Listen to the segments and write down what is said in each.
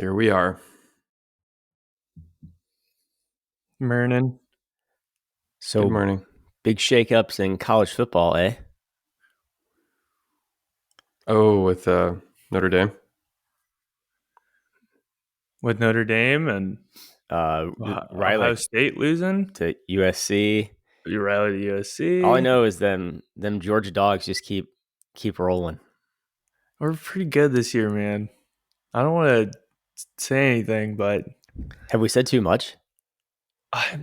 Here we are. Morning. Good So morning. big shakeups in college football, eh? Oh, with Notre Dame. With Notre Dame and Ohio Riley State losing. to USC. You Riley to USC. All I know is them Georgia dogs just keep rolling. We're pretty good this year, man. I don't want to say anything, but Have we said too much?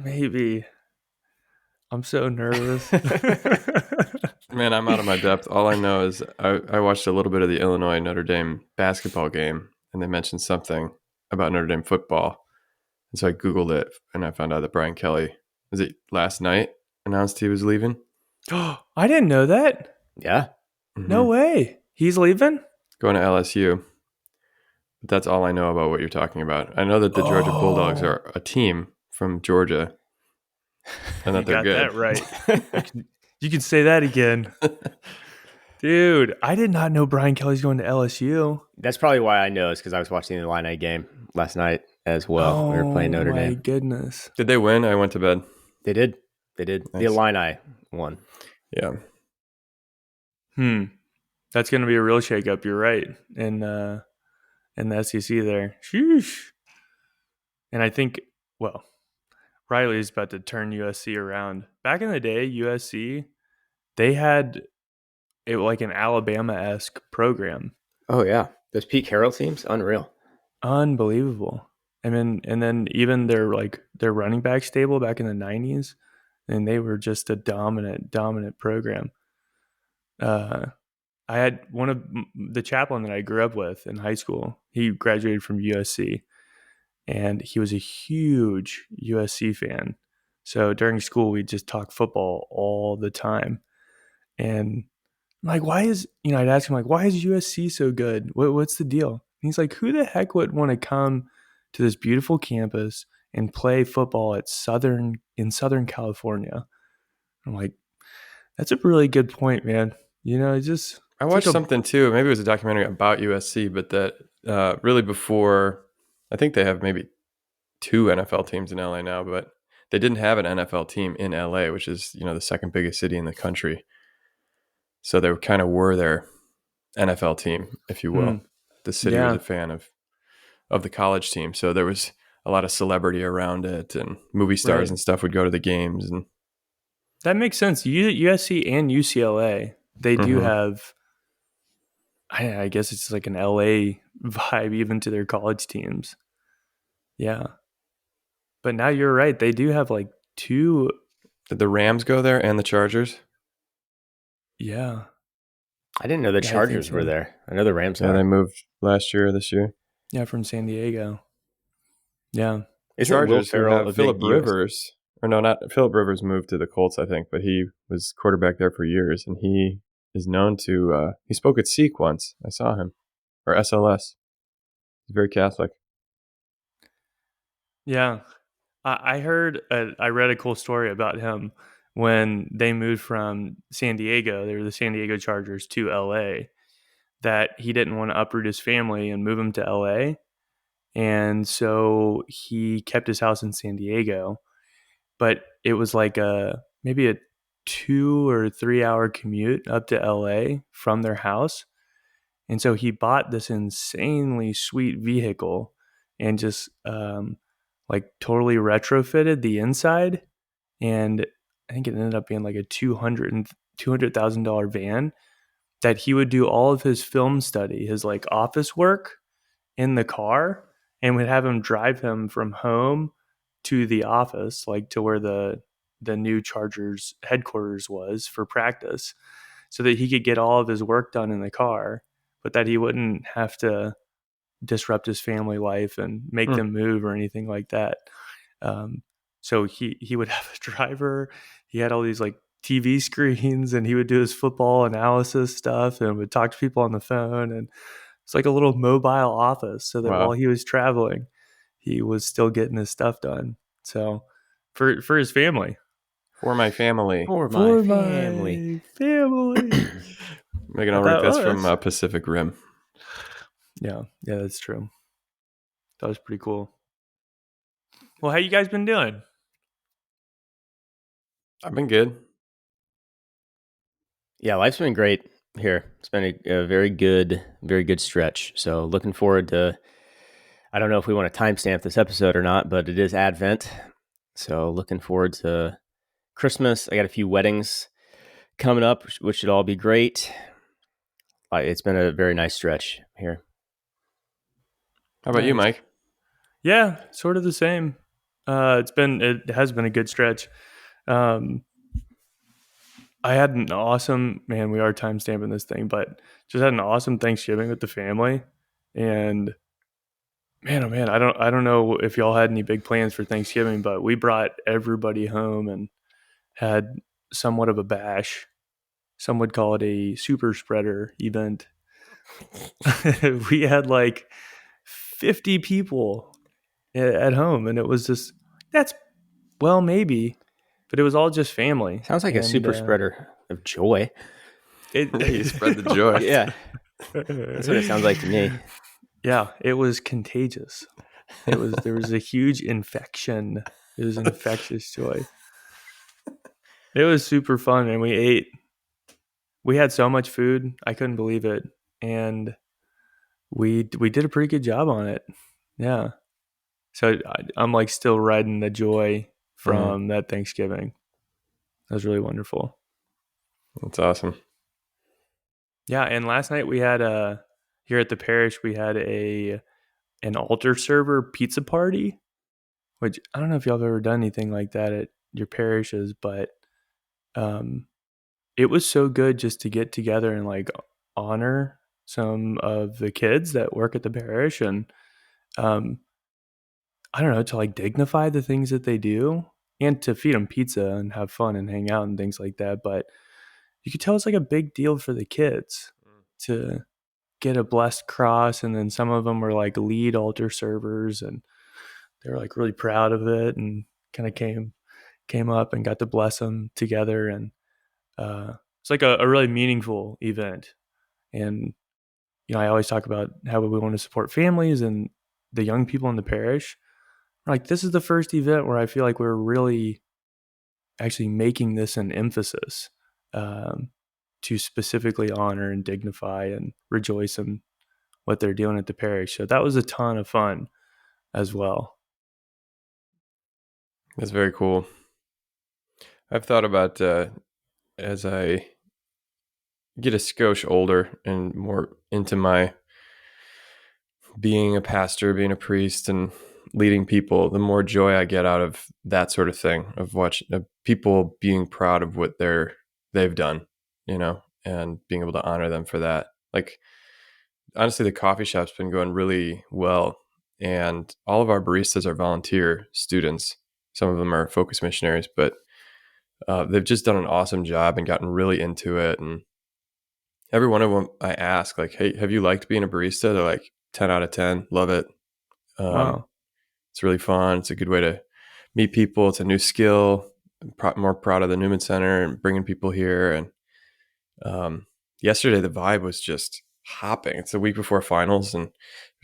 maybe. I'm so nervous. Man, I'm out of my depth. All I know is I watched a little bit of the Illinois Notre Dame basketball game, and they mentioned something about Notre Dame football. And so I Googled it, and I found out that Brian Kelly, was it last night, announced he was leaving? I didn't know that. Yeah. No way. He's leaving? Going to LSU. But that's all I know about what you're talking about. I know that the Georgia Bulldogs are a team from Georgia, and that You they're got good. that right. You can say that again. Dude, I did not know Brian Kelly's going to LSU. That's probably why I know, is because I was watching the Illini game last night as well. We were playing Notre Oh, my Dame. goodness. Did they win? I went to bed. They did. Nice. The Illini won. Yeah. That's going to be a real shakeup. You're right. In the SEC there. Sheesh. And I think, well, Riley's about to turn USC around. Back in the day, USC, they had like an Alabama-esque program. Oh yeah, those Pete Carroll teams, unreal. Unbelievable. And then even their running back stable back in the 90s, and they were just a dominant program. I had one of the chaplain that I grew up with in high school. He graduated from USC, and he was a huge USC fan. So during school, we'd just talk football all the time. And I'm like, I'd ask him, like, why is USC so good? What's the deal? And he's like, who the heck would want to come to this beautiful campus and play football in Southern California? I'm like, that's a really good point, man. I watched something too. Maybe it was a documentary about USC, but that really before, I think they have maybe 2 NFL teams in LA now, but they didn't have an NFL team in LA, which is, the second biggest city in the country. So they kind of were their NFL team, if you will. The city was a fan of the college team. So there was a lot of celebrity around it, and movie stars and stuff would go to the games. And that makes sense. USC and UCLA, they do have, I guess it's like an LA vibe even to their college teams. Yeah. But now you're right. They do have like 2. Did the Rams go there and the Chargers? Yeah. I didn't know the Chargers were there. I know the Rams are. They moved last year or this year. Yeah, from San Diego. Yeah. Chargers have Phillip Rivers. Or no, not Phillip Rivers moved to the Colts, I think, but he was quarterback there for years, and he is known to, he spoke at Sikh once. I saw him. Or SLS. He's very Catholic. Yeah. I read a cool story about him when they moved from San Diego. They were the San Diego Chargers to LA, that he didn't want to uproot his family and move him to LA. And so he kept his house in San Diego, but it was like maybe a 2 or 3 hour commute up to LA from their house. And so he bought this insanely sweet vehicle and just totally retrofitted the inside. And I think it ended up being like a $200,000 van that he would do all of his film study, his like office work in the car, and would have him drive him from home to the office, like to where the new Chargers headquarters was for practice, so that he could get all of his work done in the car, but that he wouldn't have to disrupt his family life and make them move or anything like that. So he would have a driver. He had all these like TV screens, and he would do his football analysis stuff and would talk to people on the phone. And it's like a little mobile office, so that while he was traveling, he was still getting his stuff done. So for his family. For my family. For my family. Megan Ulrich, that's from Pacific Rim. Yeah, that's true. That was pretty cool. Well, how you guys been doing? I've been good. Yeah, life's been great here. It's been a very good stretch. So looking forward to. I don't know if we want to timestamp this episode or not, but it is Advent. So looking forward to Christmas. I got a few weddings coming up, which should all be great. It's been a very nice stretch here. How about you, Nice. Mike? Yeah, sort of the same. It has been a good stretch. Um, I had an awesome man. We are time stamping this thing, but just had an awesome Thanksgiving with the family, and man, oh man, I don't know if y'all had any big plans for Thanksgiving, but we brought everybody home and had somewhat of a bash. Some would call it a super spreader event. We had like 50 people at home, and it was just that's well maybe, but it was all just family. Sounds like a And super spreader of joy. You spread the joy. Yeah, that's what it sounds like to me. Yeah, it was contagious. There was a huge infection. It was infectious joy. It was super fun, and we ate. We had so much food, I couldn't believe it, and we did a pretty good job on it. Yeah, so I'm like still riding the joy from that Thanksgiving. That was really wonderful. That's awesome. Yeah, and last night we had here at the parish we had an altar server pizza party, which I don't know if y'all have ever done anything like that at your parishes, but um, it was so good just to get together and like honor some of the kids that work at the parish and um, I don't know, to like dignify the things that they do and to feed them pizza and have fun and hang out and things like that. But you could tell it's like a big deal for the kids to get a blessed cross. And then some of them were like lead altar servers and they were like really proud of it and kind of came up and got to bless them together. And it's like a really meaningful event. And, you know, I always talk about how we want to support families and the young people in the parish. Like, this is the first event where I feel like we're really actually making this an emphasis um, to specifically honor and dignify and rejoice in what they're doing at the parish. So that was a ton of fun as well. That's very cool. I've thought about as I get a skosh older and more into my being a pastor, being a priest, and leading people, the more joy I get out of that sort of thing, of watching people being proud of what they've done, you know, and being able to honor them for that. Like, honestly, the coffee shop's been going really well, and all of our baristas are volunteer students. Some of them are focus missionaries, but they've just done an awesome job and gotten really into it. And every one of them, I ask, like, "Hey, have you liked being a barista?" They're like, 10 out of 10, love it. Um, Wow. it's really fun. It's a good way to meet people. It's a new skill. I'm more proud of the Newman Center and bringing people here. And yesterday, the vibe was just hopping. It's the week before finals, and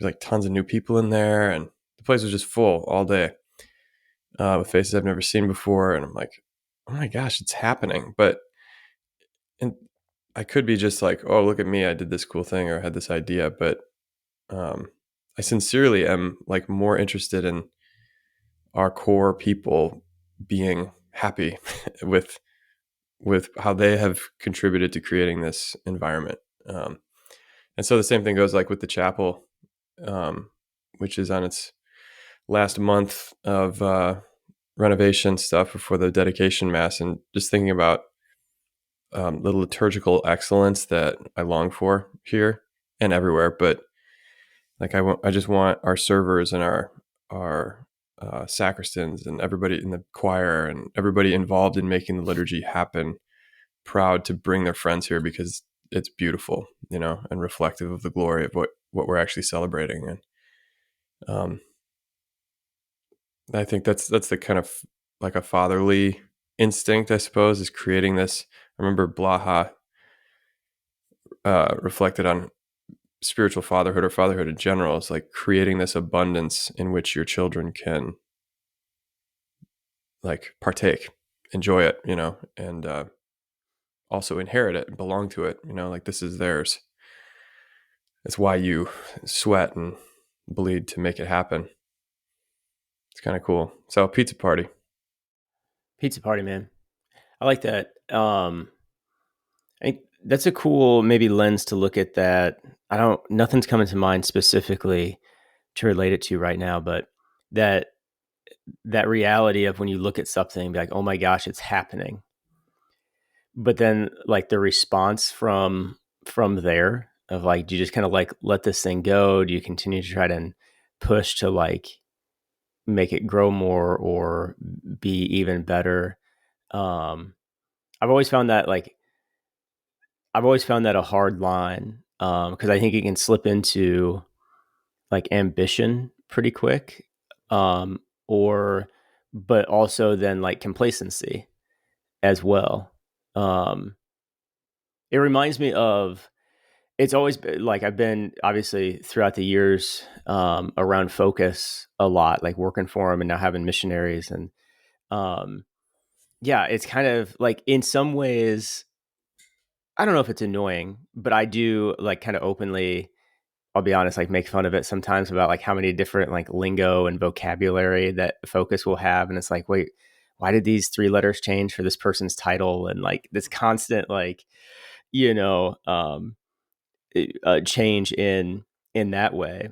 there's like tons of new people in there, and the place was just full all day with faces I've never seen before. And I'm like, oh my gosh, it's happening. But and I could be just like, oh, look at me, I did this cool thing or I had this idea, but I sincerely am like more interested in our core people being happy with how they have contributed to creating this environment. And so the same thing goes like with the chapel, which is on its last month of renovation stuff before the dedication mass, and just thinking about the liturgical excellence that I long for here and everywhere. But like I just want our servers and our sacristans and everybody in the choir and everybody involved in making the liturgy happen proud to bring their friends here because it's beautiful, you know, and reflective of the glory of what we're actually celebrating. And I think that's the kind of like a fatherly instinct, I suppose, is creating this. I remember Blaha reflected on spiritual fatherhood or fatherhood in general is like creating this abundance in which your children can like partake, enjoy it, and also inherit it and belong to it, like this is theirs. It's why you sweat and bleed to make it happen. It's kind of cool. So pizza party. Pizza party, man. I like that. I think that's a cool maybe lens to look at that. Nothing's coming to mind specifically to relate it to right now, but that reality of when you look at something, be like, oh my gosh, it's happening. But then like the response from there of like, do you just kind of like let this thing go? Do you continue to try to push to like make it grow more or be even better? I've always found that a hard line because I think it can slip into like ambition pretty quick, or but also then like complacency as well. It reminds me of it's always been, like I've been obviously throughout the years around focus a lot, like working for them and now having missionaries and yeah, it's kind of like in some ways I don't know if it's annoying, but I do like kind of openly, I'll be honest, like make fun of it sometimes about like how many different like lingo and vocabulary that focus will have. And it's like, wait, why did these 3 letters change for this person's title? And like this constant, like, change in that way.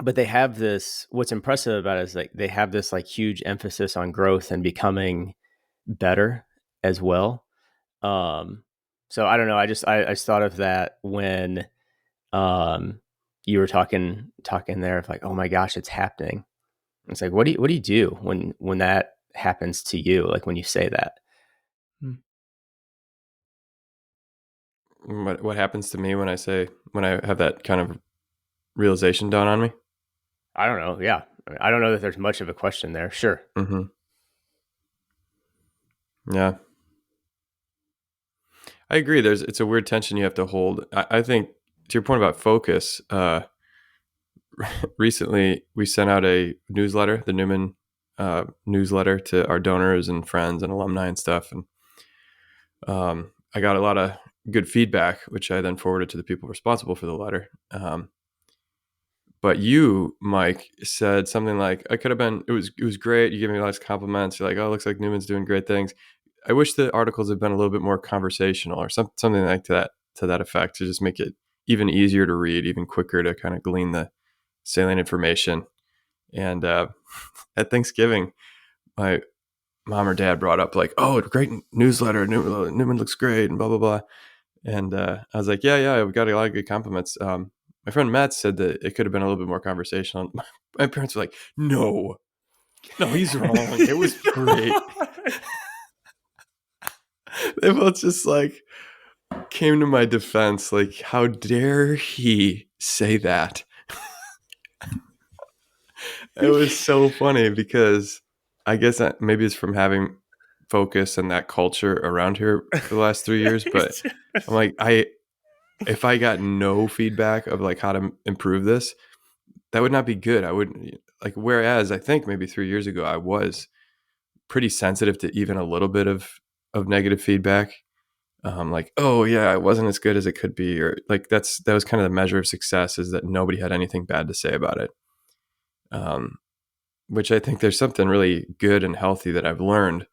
But they have this, what's impressive about it is like they have this like huge emphasis on growth and becoming better as well. So I don't know. I just thought of that when you were talking there of like, oh my gosh, it's happening. It's like, what do you do when that happens to you? Like when you say that. What happens to me when I have that kind of realization dawn on me? I don't know. Yeah. I don't know that there's much of a question there. Sure. Mm-hmm. Yeah. I agree. It's a weird tension you have to hold. I think to your point about focus, recently we sent out a newsletter, the Newman newsletter to our donors and friends and alumni and stuff. And I got a lot of good feedback, which I then forwarded to the people responsible for the letter. But you, Mike, said something like, "I could have been. It was great. You gave me lots of compliments. You're like, oh, it looks like Newman's doing great things. I wish the articles had been a little bit more conversational or something like to that effect to just make it even easier to read, even quicker to kind of glean the salient information." And at Thanksgiving, my mom or dad brought up like, "Oh, great newsletter. Newman looks great," and blah blah blah. And I was like, "Yeah, we got a lot of good compliments." My friend Matt said that it could have been a little bit more conversational. My parents were like, no, he's wrong. It was great. They both just like came to my defense. Like, how dare he say that? It was so funny because I guess maybe it's from having focus and that culture around here for the last 3 years. But I'm like, if I got no feedback of like how to improve this, that would not be good. I wouldn't like, whereas I think maybe 3 years ago, I was pretty sensitive to even a little bit of negative feedback. Like, oh yeah, it wasn't as good as it could be. Or like, that was kind of the measure of success, is that nobody had anything bad to say about it. Which I think there's something really good and healthy that I've learned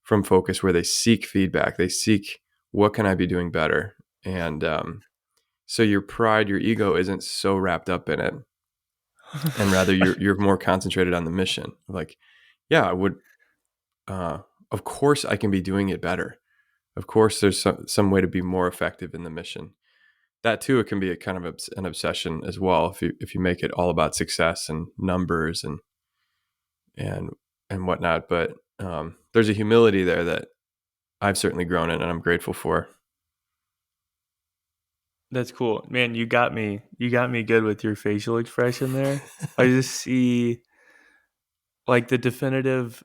from focus, where they seek feedback. They seek, what can I be doing better? And, so your pride, your ego isn't so wrapped up in it, and rather you're more concentrated on the mission. Like, yeah, I would, of course I can be doing it better. Of course there's some way to be more effective in the mission. That too, it can be a kind of an obsession as well. If you make it all about success and numbers and whatnot. But there's a humility there that I've certainly grown in, and I'm grateful for. That's cool, man. You got me good with your facial expression there. I just see like the definitive,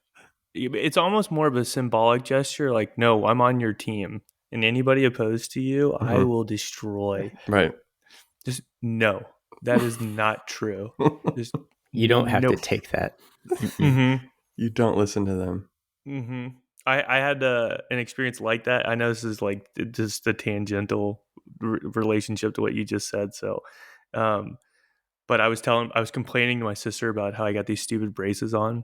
it's almost more of a symbolic gesture. Like, no, I'm on your team, and anybody opposed to you, I will destroy. Right. Just no, that is not true. Just You don't have to nope. take that. Mm-hmm. You don't listen to them. Mm-hmm. I had an experience like that. I know this is like just a tangential relationship to what you just said. So, um, but I was complaining to my sister about how I got these stupid braces on.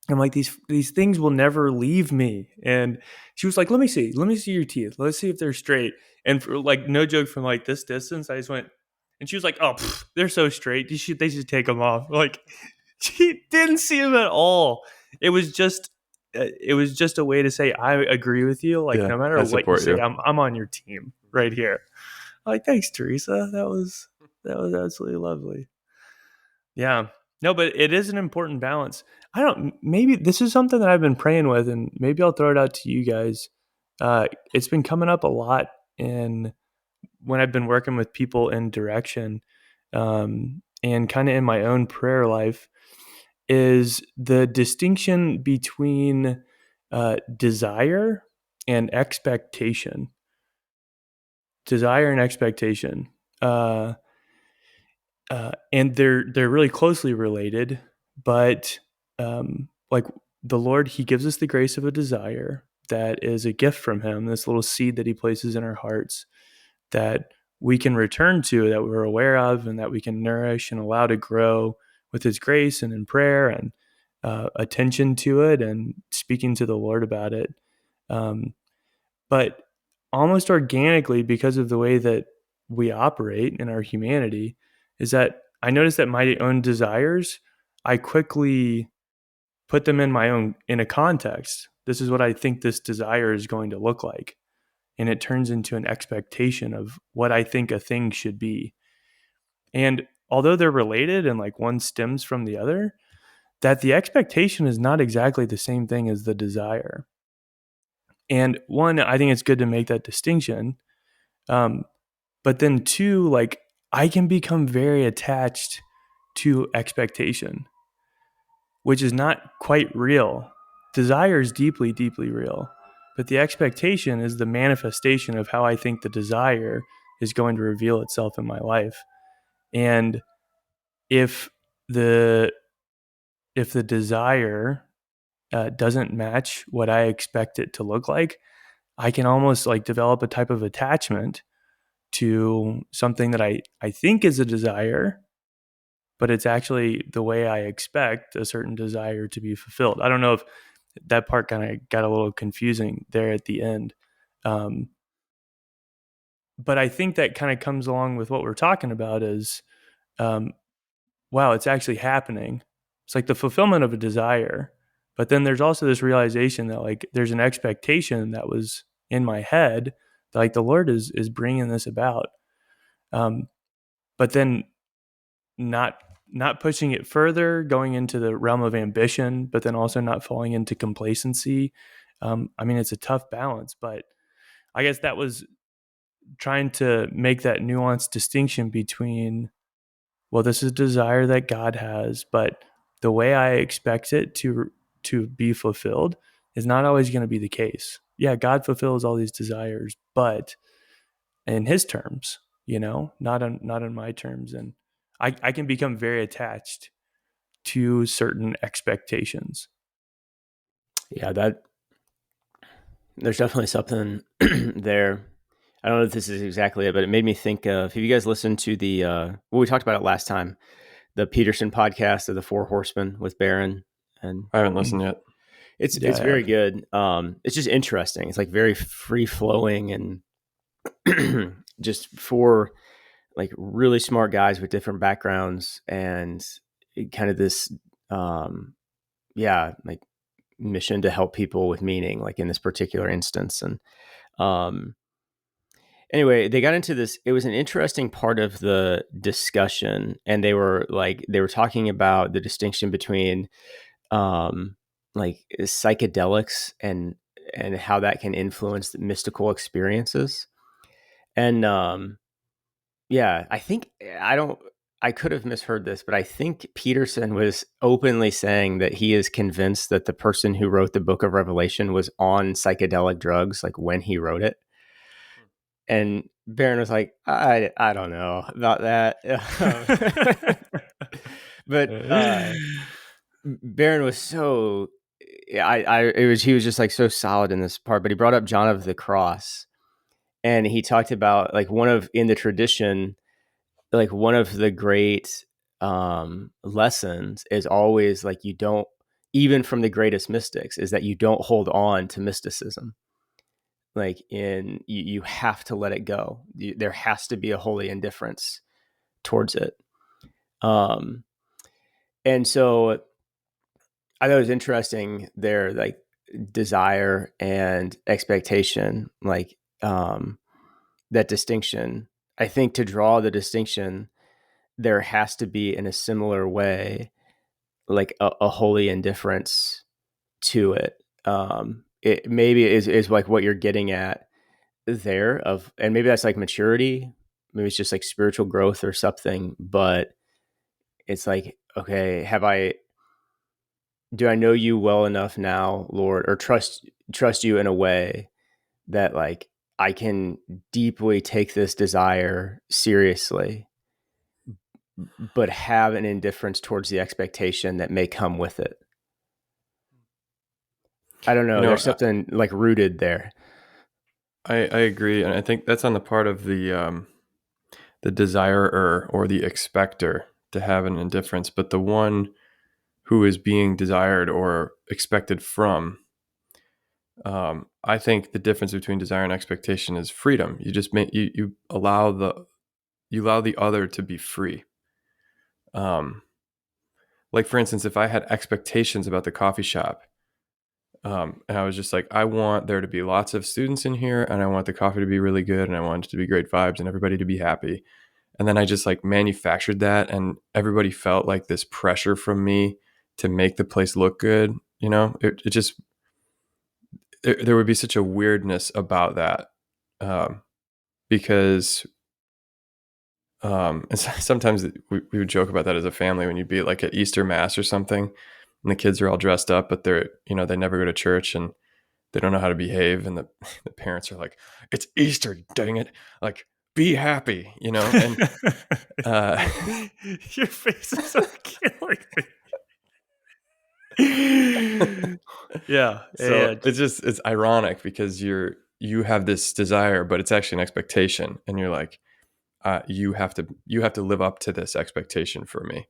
I'm like, these things will never leave me. And she was like, let me see your teeth. Let's see if they're straight. And for, like, no joke, from like this distance, I just went, and she was like, oh, they're so straight. They should take them off. Like, she didn't see them at all. It was just, a way to say, I agree with you. Like, Yeah, no matter I what you support say, you. I'm on your team right here. I'm like, thanks, Teresa. That was absolutely lovely. Yeah. No, but it is an important balance. Maybe this is something that I've been praying with, and maybe I'll throw it out to you guys. It's been coming up a lot in when I've been working with people in direction, and kind of in my own prayer life, is the distinction between desire and expectation. Desire and expectation. And they're really closely related, but like the Lord, He gives us the grace of a desire that is a gift from Him, this little seed that He places in our hearts that we can return to, that we're aware of, and that we can nourish and allow to grow with His grace and in prayer and attention to it and speaking to the Lord about it. But almost organically, because of the way that we operate in our humanity, is that I notice that my own desires, I quickly put them in a context. This is what I think this desire is going to look like. And it turns into an expectation of what I think a thing should be. And although they're related and like one stems from the other, that the expectation is not exactly the same thing as the desire. And one, I think it's good to make that distinction. But then two, like, I can become very attached to expectation, which is not quite real. Desire is deeply, deeply real. But the expectation is the manifestation of how I think the desire is going to reveal itself in my life. And if the desire doesn't match what I expect it to look like, I can almost like develop a type of attachment to something that I think is a desire, but it's actually the way I expect a certain desire to be fulfilled. I don't know if that part kind of got a little confusing there at the end. Um, but I think that kind of comes along with what we're talking about is, um, wow, it's actually happening. It's like the fulfillment of a desire. But then there's also this realization that like there's an expectation that was in my head that like the Lord is bringing this about. Um, but then not not pushing it further, going into the realm of ambition, but then also not falling into complacency. I mean, it's a tough balance, but I guess that was trying to make that nuanced distinction between, well, this is a desire that God has, but the way I expect it to be fulfilled is not always going to be the case. Yeah, God fulfills all these desires, but in His terms, not on my terms, and I can become very attached to certain expectations. Yeah, that there's definitely something there. I don't know if this is exactly it, but it made me think of, have you guys listened to the, well, we talked about it last time, the Peterson podcast of the Four Horsemen with Barron? And I haven't listened yet. it's Yeah, I very have. good. It's just interesting. It's like very free flowing and just for like really smart guys with different backgrounds and kind of this, like mission to help people with meaning, like in this particular instance. And anyway, they got into this. It was an interesting part of the discussion, and they were talking about the distinction between like psychedelics and how that can influence the mystical experiences. And I think I could have misheard this, but I think Peterson was openly saying that he is convinced that the person who wrote the book of Revelation was on psychedelic drugs, like when he wrote it. And Baron was like, I don't know about that. But Baron was so, he was just like so solid in this part. But he brought up John of the Cross, and he talked about like in the tradition, like one of the great lessons is always like, you don't, even from the greatest mystics, is that you don't hold on to mysticism. Like you have to let it go. There has to be a holy indifference towards it. And so I thought it was interesting there, like desire and expectation, like that distinction. I think to draw the distinction, there has to be in a similar way, like a holy indifference to it. It maybe is like what you're getting at there of, and maybe that's like maturity. Maybe it's just like spiritual growth or something, but it's like, okay, do I know you well enough now, Lord, or trust you in a way that like I can deeply take this desire seriously, but have an indifference towards the expectation that may come with it. I don't know. There's something like rooted there. I agree, and I think that's on the part of the desirer or the expector to have an indifference, but the one who is being desired or expected from. I think the difference between desire and expectation is freedom. You just you allow the other to be free. Like for instance, if I had expectations about the coffee shop, and I was just like, I want there to be lots of students in here, and I want the coffee to be really good, and I want it to be great vibes, and everybody to be happy. And then I just like manufactured that, and everybody felt like this pressure from me to make the place look good. You know, it just there would be such a weirdness about that, because and sometimes we would joke about that as a family when you'd be like at Easter Mass or something, and the kids are all dressed up, but they never go to church and they don't know how to behave, and the parents are like, "It's Easter, dang it! Like, be happy," And your face is so killing me. Yeah. So it's ironic because you have this desire, but it's actually an expectation, and you're like, you have to live up to this expectation for me,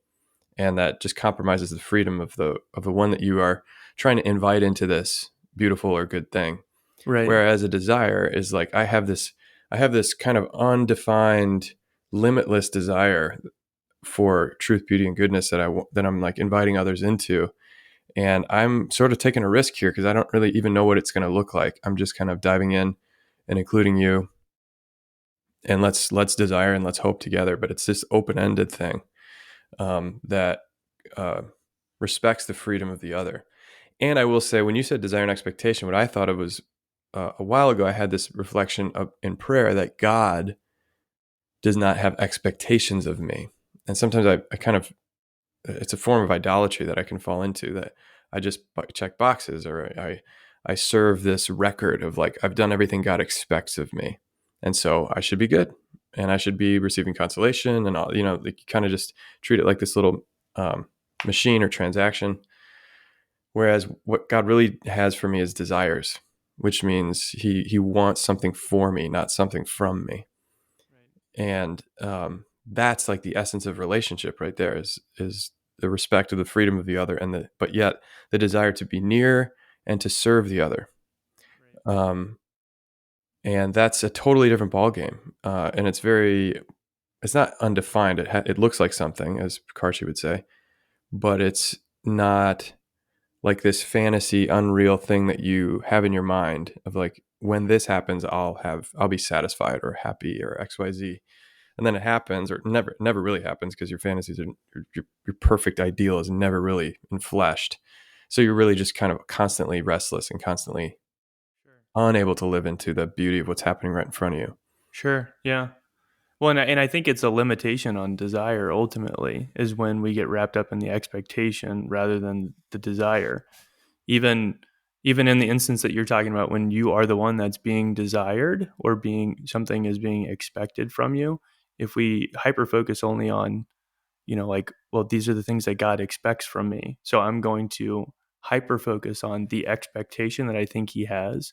and that just compromises the freedom of the one that you are trying to invite into this beautiful or good thing. Right. Whereas a desire is like, I have this kind of undefined, limitless desire for truth, beauty, and goodness that I'm like inviting others into. And I'm sort of taking a risk here because I don't really even know what it's going to look like. I'm just kind of diving in and including you, and let's desire and let's hope together. But it's this open-ended thing that respects the freedom of the other. And I will say, when you said desire and expectation, what I thought of was a while ago, I had this reflection in prayer that God does not have expectations of me. And sometimes I kind of, it's a form of idolatry that I can fall into, that I just check boxes, or I serve this record of like, I've done everything God expects of me. And so I should be good, and I should be receiving consolation and all, like you kind of just treat it like this little machine or transaction. Whereas what God really has for me is desires, which means he wants something for me, not something from me. Right. And that's like the essence of relationship right there, is the respect of the freedom of the other, but yet the desire to be near and to serve the other. Right. And that's a totally different ballgame. And it's not undefined. It looks like something, as Karchi would say, but it's not like this fantasy, unreal thing that you have in your mind of like, when this happens, I'll be satisfied or happy or XYZ. And then it happens, or never really happens, because your fantasies are your perfect ideal is never really enfleshed. So you're really just kind of constantly restless and constantly unable to live into the beauty of what's happening right in front of you. Sure. Yeah. Well, and I think it's a limitation on desire ultimately, is when we get wrapped up in the expectation rather than the desire. Even even in the instance that you're talking about, when you are the one that's being desired or something is being expected from you, if we hyper focus only on, like, well, these are the things that God expects from me, so I'm going to hyper focus on the expectation that I think he has,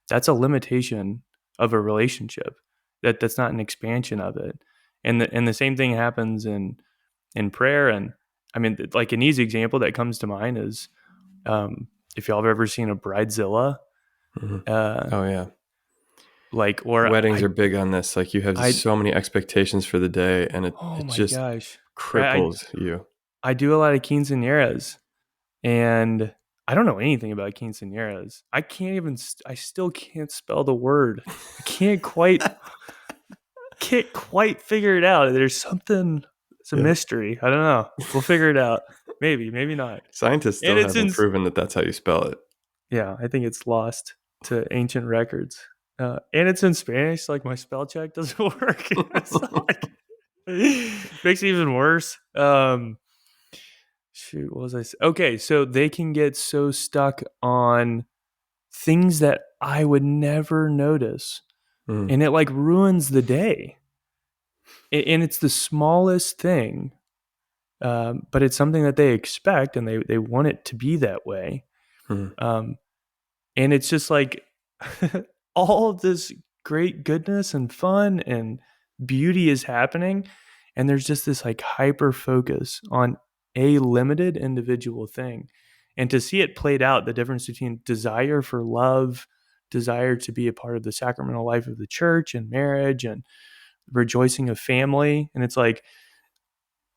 that's a limitation of a relationship. That's not an expansion of it. And the same thing happens in prayer. And I mean, like, an easy example that comes to mind is, if y'all have ever seen a Bridezilla, Mm-hmm. uh, Oh yeah. like, or Weddings are big on this. Like, you have I, so many expectations for the day, and oh it my just gosh, right? cripples you. I do a lot of quinceañeras, and I don't know anything about quinceañeras. I can't even. I still can't spell the word. I can't quite figure it out. There's something. It's a Yeah. mystery. I don't know. We'll figure it out. Maybe not. Scientists And still it's haven't in. proven that that's how you spell it. Yeah, I think it's lost to ancient records. And it's in Spanish. Like, my spell check doesn't work. It's like, makes it even worse. Shoot, what was I saying? Okay, so they can get so stuck on things that I would never notice, Mm. and it like ruins the day. And it's the smallest thing, but it's something that they expect, and they want it to be that way. Mm. Um, and it's just like all of this great goodness and fun and beauty is happening, and there's just this like hyper focus on a limited individual thing. And to see it played out, the difference between desire for love, desire to be a part of the sacramental life of the church and marriage and rejoicing of family, and it's like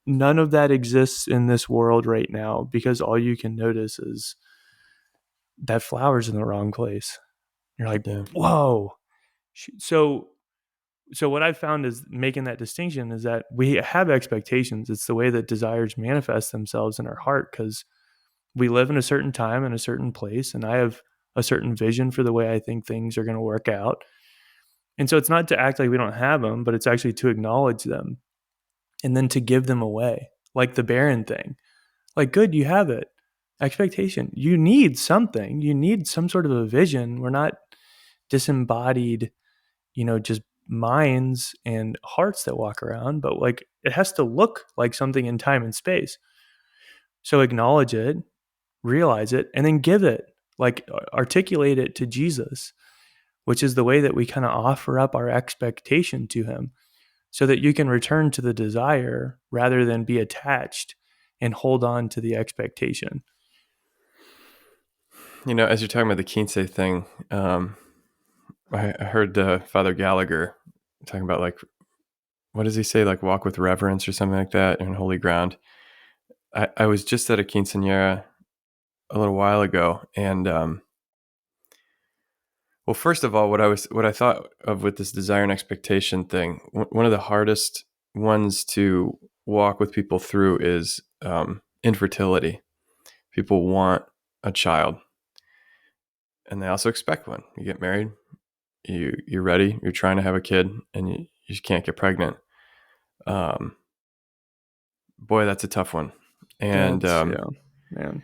none of that exists in this world right now, because all you can notice is that flower's in the wrong place. You're like, Yeah. whoa. So what I've found is making that distinction is that we have expectations. It's the way that desires manifest themselves in our heart, because we live in a certain time and a certain place, and I have a certain vision for the way I think things are going to work out. And so it's not to act like we don't have them, but it's actually to acknowledge them and then to give them away, like the barren thing. Like, good, you have it. Expectation. You need something. You need some sort of a vision. We're not disembodied, just minds and hearts that walk around, but like it has to look like something in time and space. So acknowledge it, realize it, and then give it, like articulate it to Jesus, which is the way that we kind of offer up our expectation to him, so that you can return to the desire rather than be attached and hold on to the expectation. As you're talking about the quince thing, I heard Father Gallagher talking about, like, what does he say? Like, walk with reverence or something like that in holy ground. I was just at a quinceañera a little while ago, and well, first of all, what I thought of with this desire and expectation thing, one of the hardest ones to walk with people through is infertility. People want a child, and they also expect one. You get married, you're ready, you're trying to have a kid, and you just can't get pregnant. Boy, that's a tough one. And Yeah, man.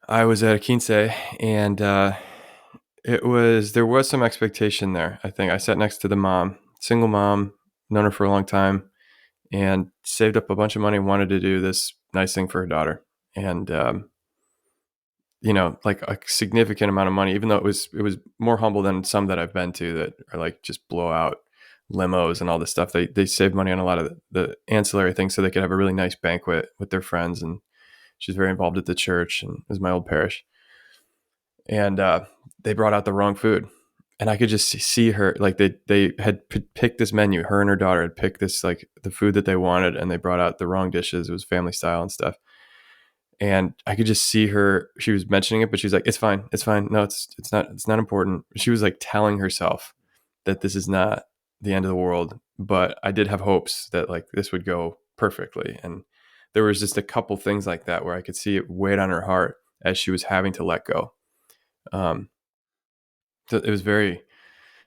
I was at a quince, and there was some expectation there. I think I sat next to the mom, single mom, known her for a long time, and saved up a bunch of money, wanted to do this nice thing for her daughter. And like a significant amount of money, even though it was more humble than some that I've been to that are like just blow out limos and all this stuff. They saved money on a lot of the ancillary things so they could have a really nice banquet with their friends. And she's very involved at the church, and it was my old parish. And they brought out the wrong food, and I could just see her, like they had picked this menu. Her and her daughter had picked this, like, the food that they wanted, and they brought out the wrong dishes. It was family style and stuff. And I could just see her. She was mentioning it, but she's like, "It's fine. It's fine. No, it's not important." She was like telling herself that this is not the end of the world. But I did have hopes that, like, this would go perfectly. And there was just a couple things like that where I could see it weighed on her heart as she was having to let go. So it was very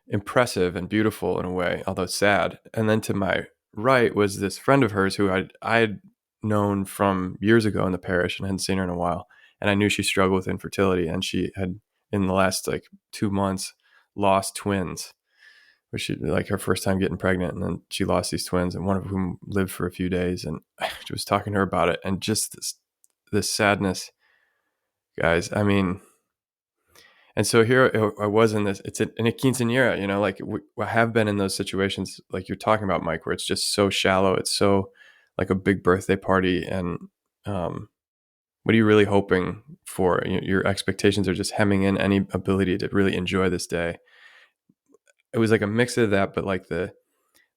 impressive and beautiful in a way, although sad. And then to my right was this friend of hers who I'd known from years ago in the parish and hadn't seen her in a while. and I knew she struggled with infertility, and she had in the last like 2 months lost twins, which she like her first time getting pregnant, and then she lost these twins, and one of whom lived for a few days. And I was talking to her about it, and just this sadness, guys. I mean, and so here I was in this. It's in a quinceañera, you know, like I have been in those situations, like you're talking about, Mike, where it's just so shallow. It's so like a big birthday party, and what are you really hoping for? Your expectations are just hemming in any ability to really enjoy this day. It was like a mix of that, but like the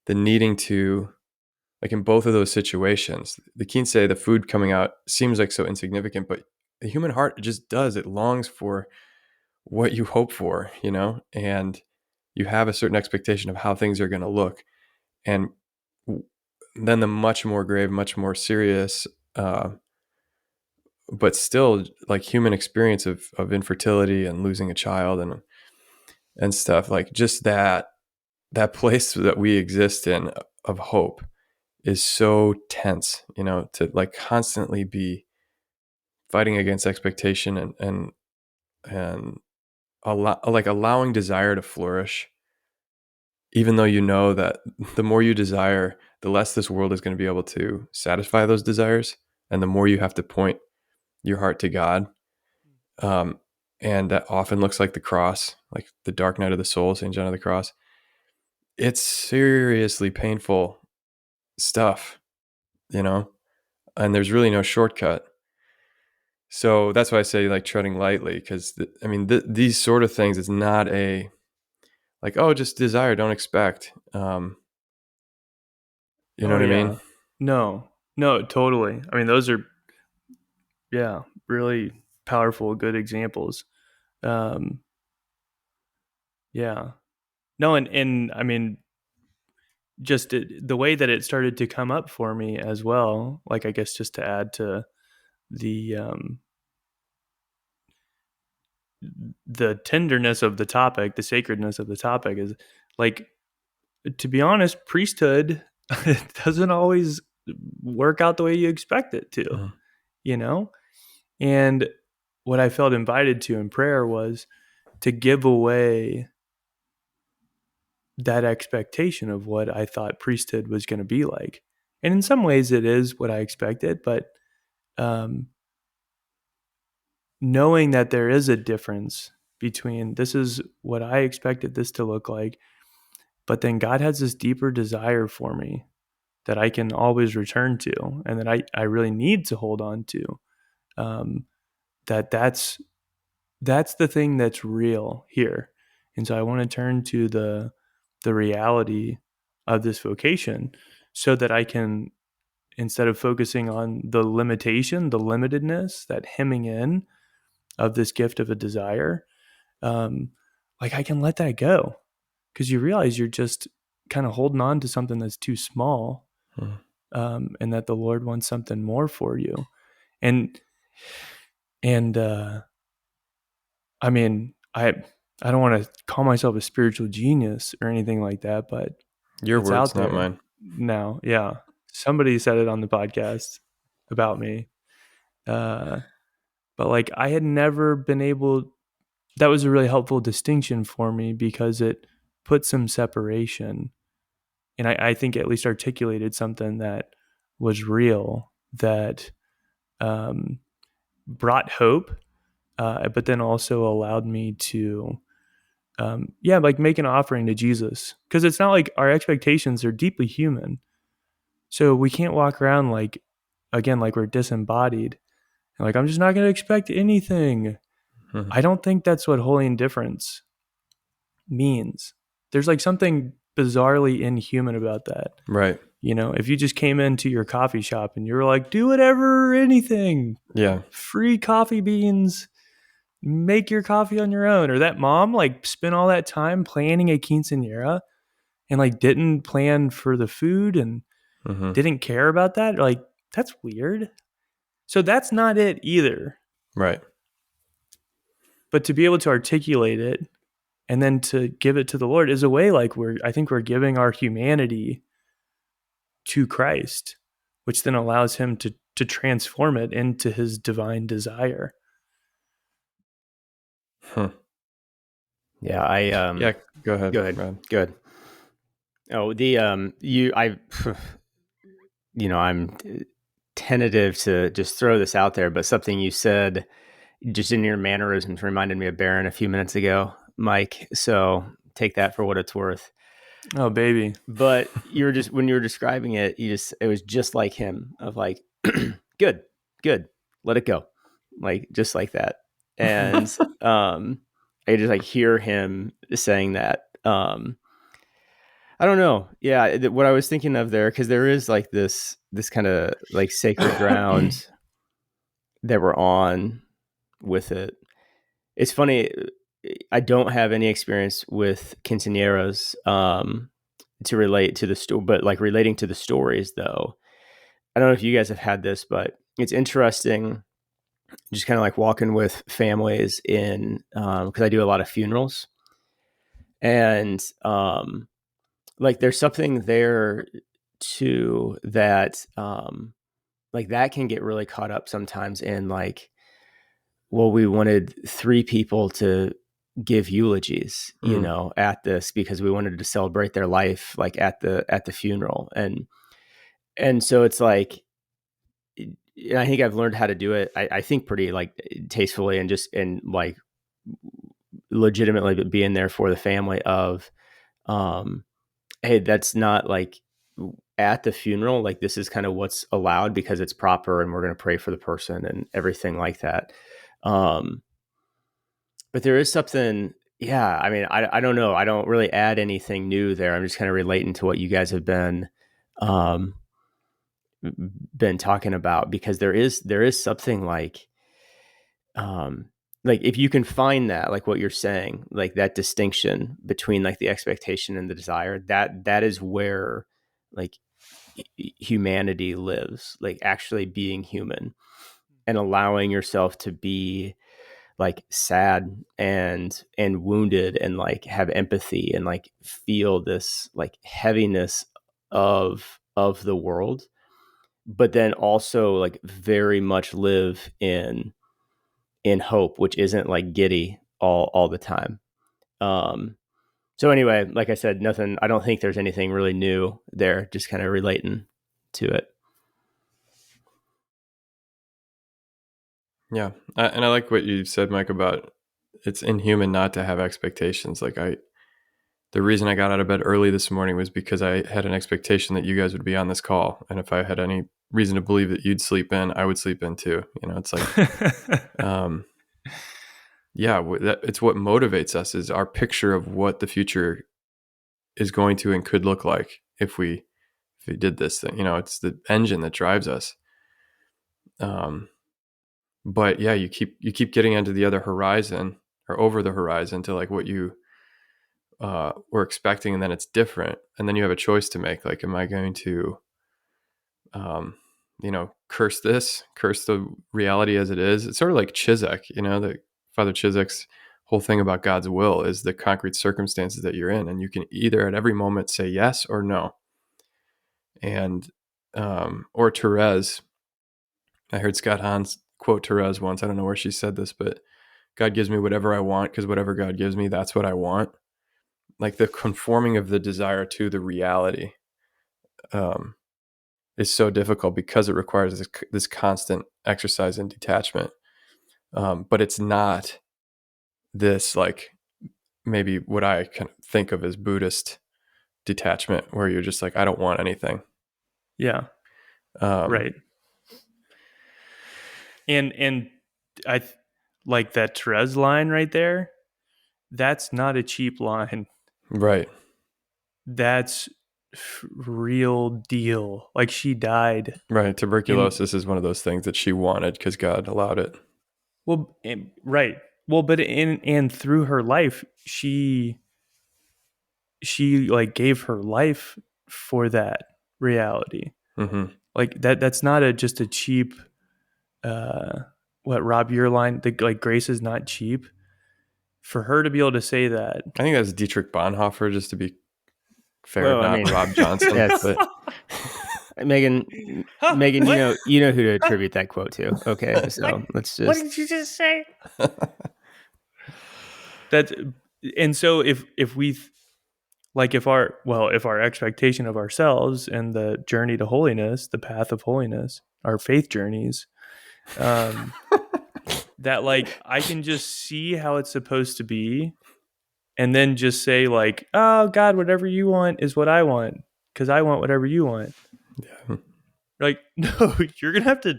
needing to, like in both of those situations, the quince, the food coming out seems like so insignificant, but the human heart just does. It longs for what you hope for, you know, and you have a certain expectation of how things are going to look. And then the much more grave, much more serious, but still like human experience of infertility and losing a child and stuff, like just that place that we exist in of hope is so tense, you know, to like constantly be fighting against expectation and like allowing desire to flourish, even though you know that the more you desire, the less this world is going to be able to satisfy those desires, and the more you have to point your heart to God. And that often looks like the cross, like the dark night of the soul, St. John of the Cross. It's seriously painful stuff, you know, and there's really no shortcut. So that's why I say like treading lightly, because I mean, these sort of things, it's not a like, oh, just desire, don't expect. You know Oh what I yeah. mean? No. No, totally. I mean, those are really powerful, good examples. Um, yeah. No, and I mean, just the way that it started to come up for me as well. Like, I guess just to add to the the tenderness of the topic, the sacredness of the topic is like, to be honest, priesthood doesn't always work out the way you expect it to, Mhm. you know? And what I felt invited to in prayer was to give away that expectation of what I thought priesthood was going to be like. And in some ways, it is what I expected, but um, knowing that there is a difference between this is what I expected this to look like, but then God has this deeper desire for me that I can always return to and that I really need to hold on to. Um, that's the thing that's real here. And so I want to turn to the reality of this vocation so that I can, instead of focusing on the limitation, the limitedness, that hemming in of this gift of a desire, um, like I can let that go, because you realize you're just kind of holding on to something that's too small, Mhm. and that the Lord wants something more for you. And I mean, I don't want to call myself a spiritual genius or anything like that, but Your it's words, out not there mine. now. Yeah, somebody said it on the podcast about me, uh, but like I had never been able. That was a really helpful distinction for me because it put some separation, and I think at least articulated something that was real, that um, brought hope, but then also allowed me to like make an offering to Jesus, because it's not like our expectations are deeply human. So we can't walk around like, again, like we're disembodied. And like, I'm just not going to expect anything. Mhm. I don't think that's what holy indifference means. There's like something bizarrely inhuman about that. Right. You know, if you just came into your coffee shop and you were like, do whatever, anything, Yeah. free coffee beans, make your coffee on your own. Or that mom like spent all that time planning a quinceanera and like didn't plan for the food and Hmm. didn't care about that. Like, that's weird. So that's not it either. Right. But to be able to articulate it and then to give it to the Lord is a way like I think we're giving our humanity to Christ, which then allows him to transform it into his divine desire. Yeah, I Yeah, go ahead. go ahead. Rob. Good. Oh, I'm tentative to just throw this out there, but something you said just in your mannerisms reminded me of Baron a few minutes ago, Mike. So take that for what it's worth. Oh, baby. But when you were describing it, it was just like him of like, good, let it go. Like, just like that. And, I just like hear him saying that, I don't know. Yeah. What I was thinking of there, cause there is like this kind of like sacred ground that we're on with it. It's funny. I don't have any experience with quinceañeras, to relate to the story, but like relating to the stories though, I don't know if you guys have had this, but it's interesting just kind of like walking with families in, because I do a lot of funerals, and like there's something there too that like that can get really caught up sometimes in like, well, we wanted 3 people to give eulogies, at this because we wanted to celebrate their life, like at the funeral, and so it's like, and I think I've learned how to do it. I think pretty like tastefully and like legitimately being there for the family of, hey, that's not like at the funeral, like this is kind of what's allowed because it's proper and we're going to pray for the person and everything like that. But there is something, yeah. I mean, I don't know. I don't really add anything new there. I'm just kind of relating to what you guys have um, been talking about, because there is something like if you can find that, like what you're saying, like that distinction between like the expectation and the desire, that is where like humanity lives, like actually being human and allowing yourself to be like sad and wounded and like have empathy and like feel this like heaviness of the world, but then also like very much live in hope, which isn't like giddy all the time. Um, so anyway, like I said, nothing. I don't think there's anything really new there. Just kind of relating to it. Yeah, and I like what you said, Mike, about it's inhuman not to have expectations. Like the reason I got out of bed early this morning was because I had an expectation that you guys would be on this call, and if I had any reason to believe that you'd sleep in, I would sleep in too. It's like, yeah, it's what motivates us is our picture of what the future is going to and could look like if we did this thing. It's the engine that drives us. But yeah, you keep getting into the other horizon or over the horizon to like what you were expecting, and then it's different, and then you have a choice to make. Like, am I going to, curse the reality as it is? It's sort of like Chisek, the Father Chisek's whole thing about God's will is the concrete circumstances that you're in, and you can either at every moment say yes or no. And or Therese, I heard Scott Hahn's quote Therese once. I don't know where she said this, but God gives me whatever I want because whatever God gives me, that's what I want. Like the conforming of the desire to the reality is so difficult because it requires this constant exercise and detachment. But it's not this like maybe what I can think of as Buddhist detachment where you're just like, I don't want anything. Yeah. Right. And I like that Therese line right there. That's not a cheap line. Right. That's real deal. Like she died. Right. Tuberculosis is one of those things that she wanted because God allowed it. Well, right. Well, but and through her life, she like gave her life for that reality. Mm-hmm. Like that's not just a cheap what Rob, your line, the like grace is not cheap. For her to be able to say that, I think that's Dietrich Bonhoeffer, just to be fair, Well, I not mean, Rob Johnson. that's But Megan. Huh? Megan, What? you know who to attribute that quote to. Okay, so let's What just. did you just say? That's and so if we like if our expectation of ourselves and the journey to holiness, the path of holiness, our faith journeys, that like I can just see how it's supposed to be, and then just say like, oh God, whatever you want is what I want, because I want whatever you want. Yeah. Like, no, you're gonna have to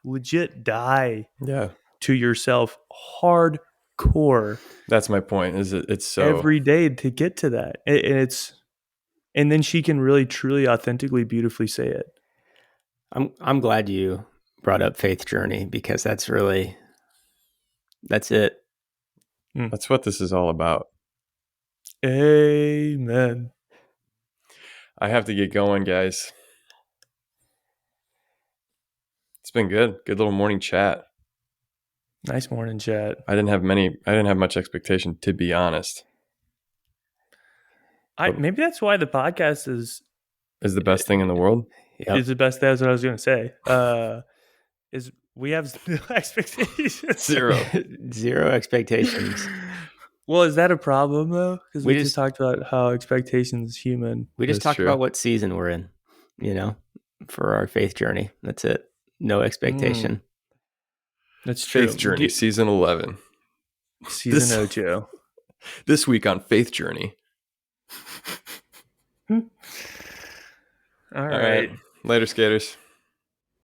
legit die to yourself hardcore. That's my point. Is it's so every day to get to that. And then she can really, truly, authentically, beautifully say it. I'm glad you brought up faith journey, because that's it. That's what this is all about. Amen. I have to get going, guys. It's been good. Good little morning chat. Nice morning chat. I didn't have much expectation, to be honest. Maybe that's why the podcast is the best thing in the world. Yep. Is the best. That's what I was going to say. Is we have no expectations. Zero expectations. Well, is that a problem though? Because we just talked about how expectations is human. We just talked about what season we're in, for our faith journey. That's it. No expectation. That's true. Faith Journey, season 11. Season Ocho. This week on Faith Journey. All right. Later, skaters.